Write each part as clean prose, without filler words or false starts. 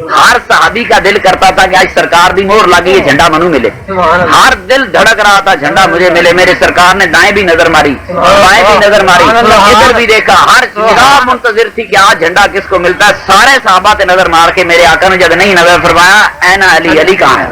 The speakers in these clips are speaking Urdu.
ہر صحابی کا دل کرتا تھا کہ آج سرکار دی مہر لگی ہے جھنڈا منو ملے. ہر دل دھڑک رہا تھا جھنڈا مجھے ملے. میرے سرکار نے دائیں بھی نظر ماری, بائیں بھی نظر ماری, ادھر بھی دیکھا. ہر نگاہ منتظر تھی کہ آج جھنڈا کس کو ملتا ہے. سارے صحابہ تے نظر مار کے میرے آقا نے جب نہیں نظر فرمایا اینا علی, علی کہاں ہے؟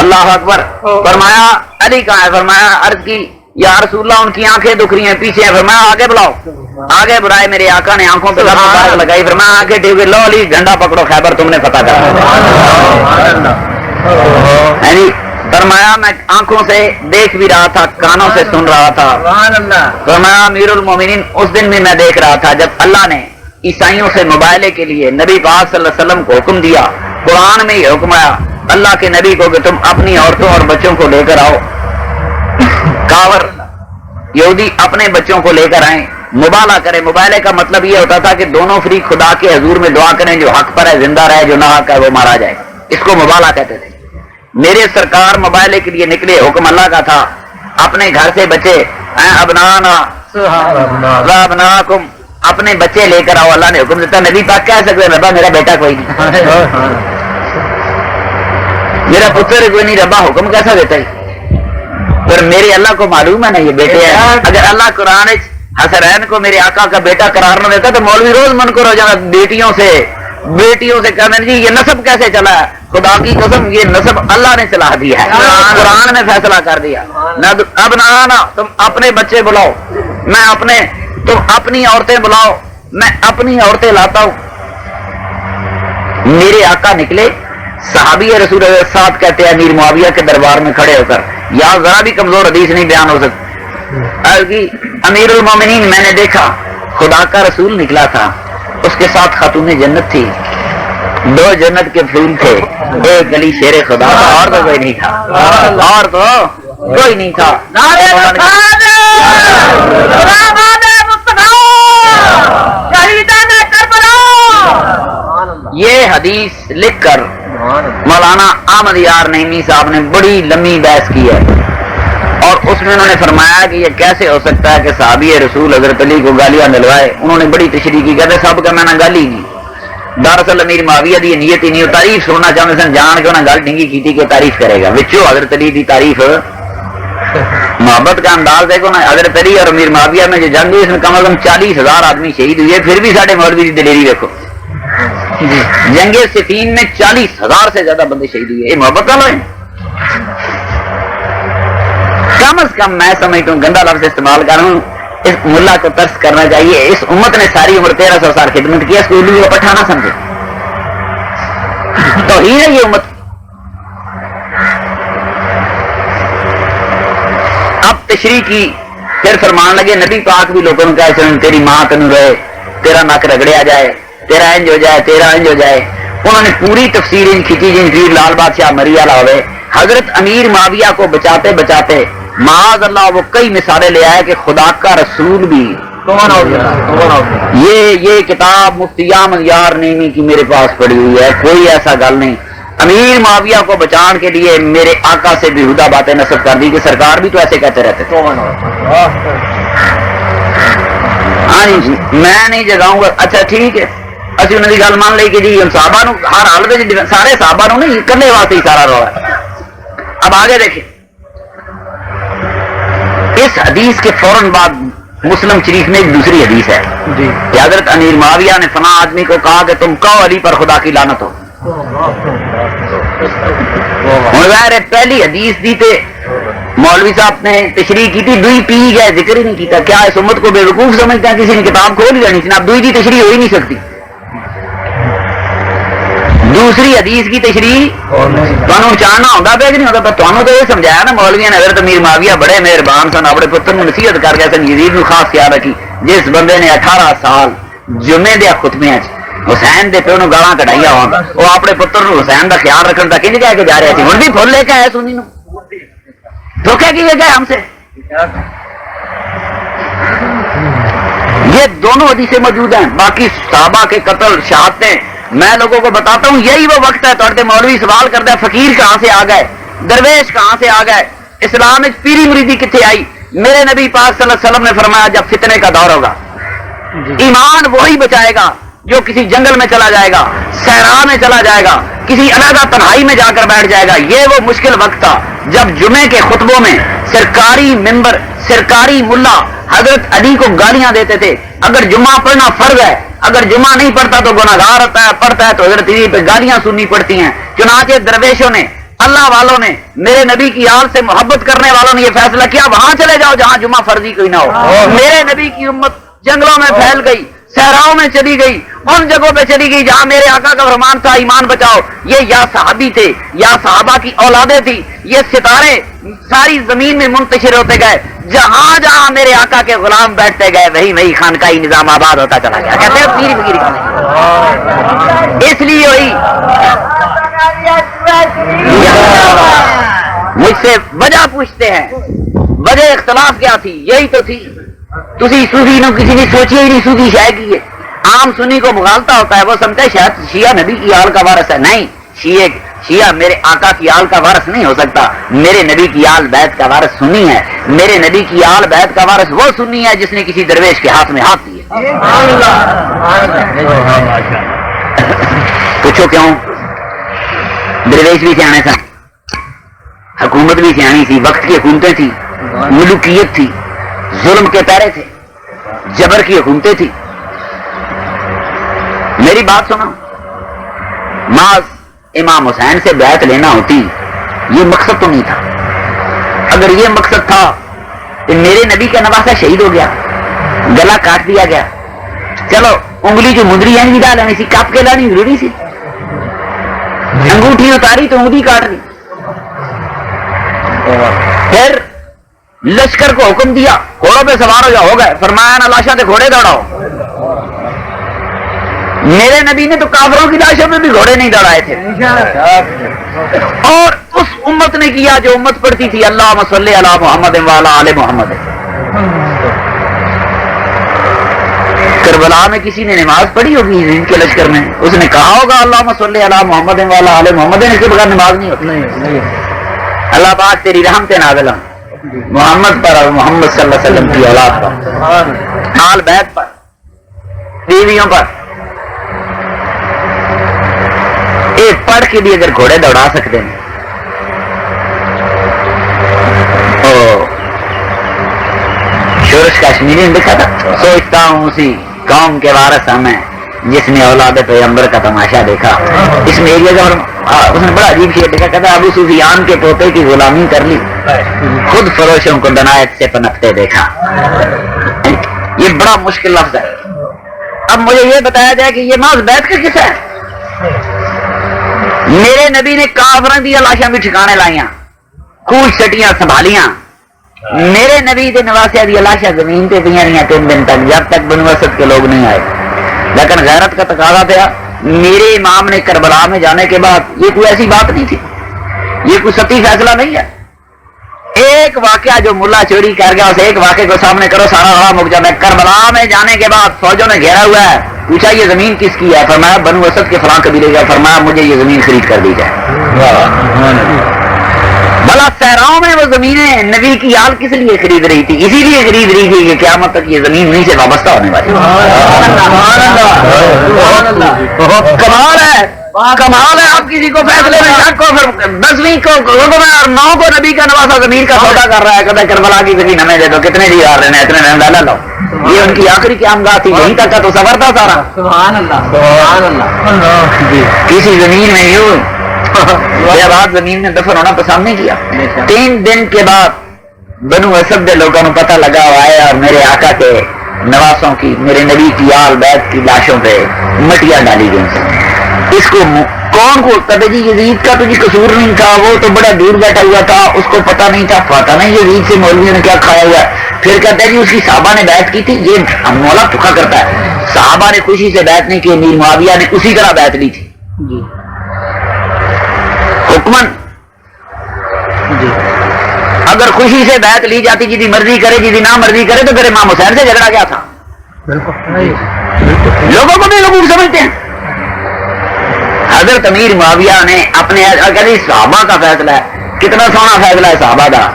اللہ اکبر. فرمایا علی کہاں ہے؟ فرمایا عرض کی یا رسول اللہ ان کی آنکھیں دکھ رہی ہیں پیچھے ہیں. فرمایا آگے بلاؤ. آگے بلائے. میرے آقا نے آنکھوں پہ مبارک لگائی. فرمایا آنکھیں ٹھیک لو علی جھنڈا پکڑو خیبر تم نے فتح کرا. فرمایا میں آنکھوں سے دیکھ بھی رہا تھا کانوں سے سن رہا تھا. فرمایا امیر المومنین اس دن بھی میں دیکھ رہا تھا جب اللہ نے عیسائیوں سے مباہلے کے لیے نبی پاک صلی اللہ علیہ وسلم کو حکم دیا. قرآن میں یہ حکم آیا اللہ کے نبی کو کہ تم اپنی عورتوں اور بچوں کو لے کر آؤ. کاور یہودی اپنے بچوں کو لے کر آئیں, مبالغہ کرے. مبالغے کا مطلب یہ ہوتا تھا کہ دونوں فریق خدا کے حضور میں دعا کریں جو حق پر ہے زندہ رہے, جو نہ حق ہے وہ مارا جائے. اس کو مبالغہ کہتے تھے. میرے سرکار مبالغے کے لیے نکلے. حکم اللہ کا تھا اپنے گھر سے بچے ابنانا ابناکم اپنے بچے لے کر آؤ. اللہ نے حکم دیتا. نبی پاک کہہ سکتے ربا میرا بیٹا کوئی نہیں, میرا پتر کوئی نہیں, ربا حکم کیسا دیتا ہے؟ پر میرے اللہ کو معلوم ہے نا یہ بیٹے ہیں. اگر اللہ قرآن حسرین کو میرے آقا کا بیٹا قرار نہ دیتا تو مولوی روز منکر ہو جانا بیٹیوں سے کہنا جی یہ نسب کیسے چلا ہے. خدا کی قسم یہ نسب اللہ نے چلا دیا ہے, قرآن نے فیصلہ کر دیا. اب نہ تم اپنے بچے بلاؤ, تم اپنی عورتیں بلاؤ, میں اپنی عورتیں لاتا ہوں. میرے آقا نکلے. صحابی رسول اللہ ساتھ کہتے ہیں امیر معاویہ کے دربار میں کھڑے ہو کر, یا ذرا بھی کمزور حدیث نہیں بیان ہو سکتی. امیر المومنین میں نے دیکھا خدا کا رسول نکلا تھا, اس کے ساتھ خاتون جنت تھی, 2 جنت کے پھول تھے, ایک گلی شیر خدا تھا, اور تو کوئی نہیں تھا, اور تو کوئی نہیں تھا. یہ حدیث لکھ کر مولانا احمد یار نعیمی صاحب نے بڑی لمبی بحث کی ہے, اور اس میں انہوں نے فرمایا کہ یہ کیسے ہو سکتا ہے کہ صحابی رسول حضرت علی کو گالیاں دلوائے. انہوں نے بڑی تشریح کی, کہتے سب کا میں نے گالی کی. دراصل امیر معاویہ دی نیت ہی نہیں, تعریف سننا چاہتے سن, جان کے انہیں گل ڈھنگی کی تھی کہ تعریف کرے گا. وچوں حضرت علی دی تعریف محبت کا انداز دیکھو نا. حضرت علی اور امیر معاویہ میں جو جنگ ہوئی اس میں کم از کم 40,000 آدمی شہید ہوئے, پھر بھی ساڈے مولوی دی دلیری دیکھو. جنگ صفین میں 40,000 سے زیادہ بندے شہید ہوئے. یہ محبت والا ہے. کم از کم میں سمجھتا ہوں گندا لفظ استعمال کر رہا ہوں, اس ملا کو ترس کرنا چاہیے. اس امت نے ساری عمر 1300 سال خدمت کی, اس کو اردو کو پٹھانا سمجھے تو ہی ہے یہ امت. اب تشریح کی, پھر فرمان لگے نبی پاک بھی لوگوں کا تیری ماں تینوں رہے, تیرا نک رگڑیا جائے, تیرا انج ہو جائے, تیرا انج ہو جائے. انہوں نے پوری تفسیر کھینچی جن پیر لال بادشاہ مری والا ہوئے. حضرت امیر معاویہ کو بچاتے بچاتے معاذ اللہ وہ کئی مثالیں لے آئے کہ خدا کا رسول بھی. یہ کتاب مفتی احمد یار نعیمی کی میرے پاس پڑی ہوئی ہے, کوئی ایسا گل نہیں. امیر معاویہ کو بچان کے لیے میرے آقا سے بیہودہ باتیں نسب کر دی کہ سرکار بھی تو ایسے کہتے رہتے تھے. ہاں جی میں نہیں جگاؤں گا. اچھا ٹھیک ہے, اسی انہوں نے گل مان لی کہ جی صحابہ نو ہر حال میں سارے صحابہ نو نہیں کلے واسطے ہی سارا رولا ہے. اب آگے دیکھیں, اس حدیث کے فوراً بعد مسلم شریف میں ایک دوسری حدیث ہے کہ حضرت امیر معاویہ نے فلاں آدمی کو کہا کہ تم کہو علی پر خدا کی لعنت ہو. ظاہر ہے پہلی حدیث دی تے مولوی صاحب نے تشریح کی تھی, دوئی پی گئے, ذکر ہی نہیں کیتا. کیا اس امت کو بے وقوف سمجھتا ہے؟ کسی نے کتاب کھول لینی تھی نا, اب دوئی کی تشریح ہو ہی نہیں سکتی. دوسری حدیث کی تشریح تمہیں چاہنا ہوتا پہ کہ نہیں ہوتا. تمہیں تو یہ سمجھایا نا مولویوں نے حضرت امیر معاویہ بڑے مہربان سن, اپنے پتر میں نصیحت کر گئے سن. یزید نو خاص خیال رکھی, جس بندے نے 18 سال جمعے دیا خطبے حسین دے پیو نو گالاں کٹائیاں ہون, وہ اپنے پتر نو حسین دا خیال رکھن دا کنج کہہ کے جا رہے تھے. ہن بھی پھول لے کے آئے سنی نو, دھوکے کیے گئے ہم سے. یہ دونوں حدیثیں موجود ہیں. باقی صحابہ کے قتل شہادتیں میں لوگوں کو بتاتا ہوں. یہی وہ وقت ہے توڑتے مولوی سوال کرتا ہے فقیر کہاں سے آ گئے, درویش کہاں سے آ گئے, اسلام میں پیری مریدی کتنے آئی. میرے نبی پاک صلی اللہ علیہ وسلم نے فرمایا جب فتنے کا دور ہوگا ایمان وہی بچائے گا, جو کسی جنگل میں چلا جائے گا, صحرا میں چلا جائے گا, کسی علیحدہ تنہائی میں جا کر بیٹھ جائے گا. یہ وہ مشکل وقت تھا جب جمعے کے خطبوں میں سرکاری ممبر, سرکاری ملا حضرت علی کو گالیاں دیتے تھے. اگر جمعہ پڑھنا فرض ہے, اگر جمعہ نہیں پڑھتا تو گناہگار ہوتا ہے, پڑھتا ہے تو حضرت علی پہ گالیاں سننی پڑتی ہیں. چنانچہ درویشوں نے, اللہ والوں نے, میرے نبی کی آل سے محبت کرنے والوں نے یہ فیصلہ کیا وہاں چلے جاؤ جہاں جمعہ فرضی کوئی نہ ہو. میرے نبی کی امت جنگلوں میں پھیل گئی, صحراؤں میں چلی گئی, ان جگہوں پہ چلی گئی جہاں میرے آقا کا فرمان تھا ایمان بچاؤ. یہ یا صحابی تھے یا صحابہ کی اولادیں تھی. یہ ستارے ساری زمین میں منتشر ہوتے گئے, جہاں جہاں میرے آقا کے غلام بیٹھتے گئے وہی وہی خانقاہی نظام آباد ہوتا چلا گیا. کہتے ہیں پیر فقیر خانقاہ. اس لیے وہی مجھ سے وجہ پوچھتے ہیں, وجہ اختلاف کیا تھی؟ یہی تو تھی. تسی صوفی نو کسی نے سوچی ہی نہیں صوفی شاہ کی ہے. عام سنی کو مغالطہ ہوتا ہے, وہ سمجھتا ہے شاید شیعہ نبی کی آل کا وارث ہے. نہیں, شیعہ میرے آقا کی آل کا وارث نہیں ہو سکتا. میرے نبی کی آل بیت کا وارث سنی ہے. میرے نبی کی آل بیت کا وارث وہ سنی ہے جس نے کسی درویش کے ہاتھ میں ہاتھ دیے. پوچھو کیوں؟ درویش بھی سیانے سن, حکومت بھی سیانی تھی, وقت کی حکومتیں تھی, ملوکیت تھی, ظلم کے پیرے تھے, جبر کی حکومتیں تھی. میری بات سنو, معاذ امام حسین سے بیعت لینا ہوتی, یہ مقصد تو نہیں تھا. اگر یہ مقصد تھا کہ میرے نبی کا نواسہ شہید ہو گیا, گلا کاٹ دیا گیا, چلو انگلی جو مندری ہے نہیں ڈالانی سی, کاپ کے لانی ضروری سی. انگوٹھی اتاری تو انگلی کاٹ دی. پھر لشکر کو حکم دیا گھوڑوں پہ سوار ہو جاؤ, ہو گئے. فرمایا نا لاشاں سے گھوڑے دوڑاؤ. میرے نبی نے تو کافروں کی لاشوں میں بھی گھوڑے نہیں دوڑائے تھے. اور اس امت نے کیا جو امت پڑھتی تھی اللہم صلی علی محمد وعلی آل محمد. کربلا میں کسی نے نماز پڑھی ہوگی ان کے لشکر میں, اس نے کہا ہوگا اللہم صلی علی محمد وعلی آل محمد, اس کے بغیر نماز نہیں ہوتی. اللہ پاک تیری رحمت نازل ہوں محمد پر اور محمد صلی اللہ علیہ وسلم کی اولاد پر, آل بیت پر, بیویوں پر. ایک پڑھ کے بھی اگر گھوڑے دوڑا سکتے ہیں تو شورش کشمیری نے لکھا تھا, سوچتا ہوں اسی قوم کے وارث ہم ہیں جس نے اولاد پیغمبر کا تماشا دیکھا. اس میں ایریا اس نے بڑا عجیب شعر لکھا, کہتا ابو سفیان کے پوتے کی غلامی کر لی, خود فروشوں کو دنایت سے پنپتے دیکھا. یہ بڑا مشکل لفظ ہے. اب مجھے یہ بتایا جائے کہ یہ محض بیت کا قصہ ہے. میرے نبی نے کافروں دی لاشاں بھی ٹھکانے لائیاں, کوچ چٹیاں سنبھالیاں. میرے نبی دے نواسے دی لاشاں زمین پہ پیا رہی 3 دن تک, جب تک بنو اسد کے لوگ نہیں آئے. لیکن غیرت کا تقاضا تھا. میرے امام نے کربلا میں جانے کے بعد, یہ کوئی ایسی بات نہیں تھی, یہ کوئی سطحی فیصلہ نہیں ہے. ایک واقعہ جو ملا چوری کر گیا, اسے ایک واقعے کو سامنے کرو, سارا رہا مک جاتا ہے. کربلا میں جانے کے بعد فوجوں نے گھیرا ہوا ہے, پوچھا یہ زمین کس کی ہے؟ فرمایا بنو اسد کے فلاں قبیلے کا. فرمایا مجھے یہ زمین خرید کر دی جائے. بھلا صحراؤں میں وہ زمینیں نبی کی آل کس لیے خرید رہی تھی؟ اسی لیے خرید رہی تھی کہ قیامت تک یہ زمین انہیں سے وابستہ ہونے والی. کمال ہے, کمال ہے. آپ کسی کو فیصلے میں شک کو, 10ویں کو اور 9 کو نبی کا نواسا زمین کا سودا کر رہا ہے. کہتا ہے کربلا کی زمین ہمیں دے دو. کتنے دیار لینا, اتنے میں لو. یہ ان کی آخری قیامگاہ تھی, وہیں تک کا تو سفر تھا سارا. سبحان اللہ, سبحان اللہ. کسی زمین میں یوں بعد زمین میں دفن ہونا پسند نہیں کیا. 3 دن کے بعد بنو اسد کے لوگوں کو پتہ لگا آئے اور میرے آقا کے نواسوں کی, میرے نبی کی آل بیت کی لاشوں پہ مٹیاں ڈالی گئی. اس کو کون کو کہتے جی یزید کا تو جی قصور نہیں تھا, وہ تو بڑا دور بیٹھا ہوا تھا, اس کو پتہ نہیں تھا. پتہ نہیں یزید سے مولویوں نے کیا کھایا ہوا ہے. پھر کہتے ہیں جی اس کی صحابہ نے بیعت کی تھی. یہ مولا دھوکا کرتا ہے. صحابہ نے خوشی سے بیعت نہیں کی, امیر معاویہ نے اسی طرح بیعت لی تھی. حکمن اگر خوشی سے بیعت لی جاتی, جی مرضی کرے جی نہ مرضی کرے, تو پھر امام حسین سے جھگڑا کیا تھا؟ لوگوں کو بھی لوگ سمجھتے ہیں. حضرت امیر معاویہ نے اپنے صحابہ کا فیصلہ ہے, کتنا سونا فیصلہ ہے صحابہ کا,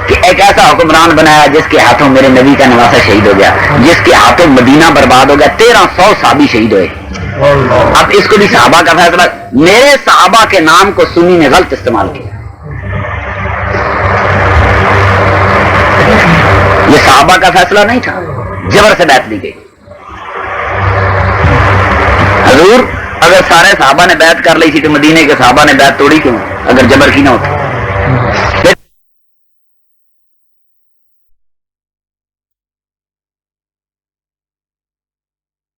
کہ ایک ایسا حکمران بنایا جس کے ہاتھوں میرے نبی کا نواسا شہید ہو گیا, جس کے ہاتھوں مدینہ برباد ہو گیا. 1300 صحابی شہید ہوئے. اب اس کو بھی صحابہ کا فیصلہ، میرے صحابہ کے نام کو سنی نے غلط استعمال کیا، یہ صحابہ کا فیصلہ نہیں تھا، جبر سے بیعت لی گئی۔ حضور اگر سارے صحابہ نے بیعت کر لی تھی تو مدینے کے صحابہ نے بیعت توڑی کیوں اگر جبر کی نہ ہوتی؟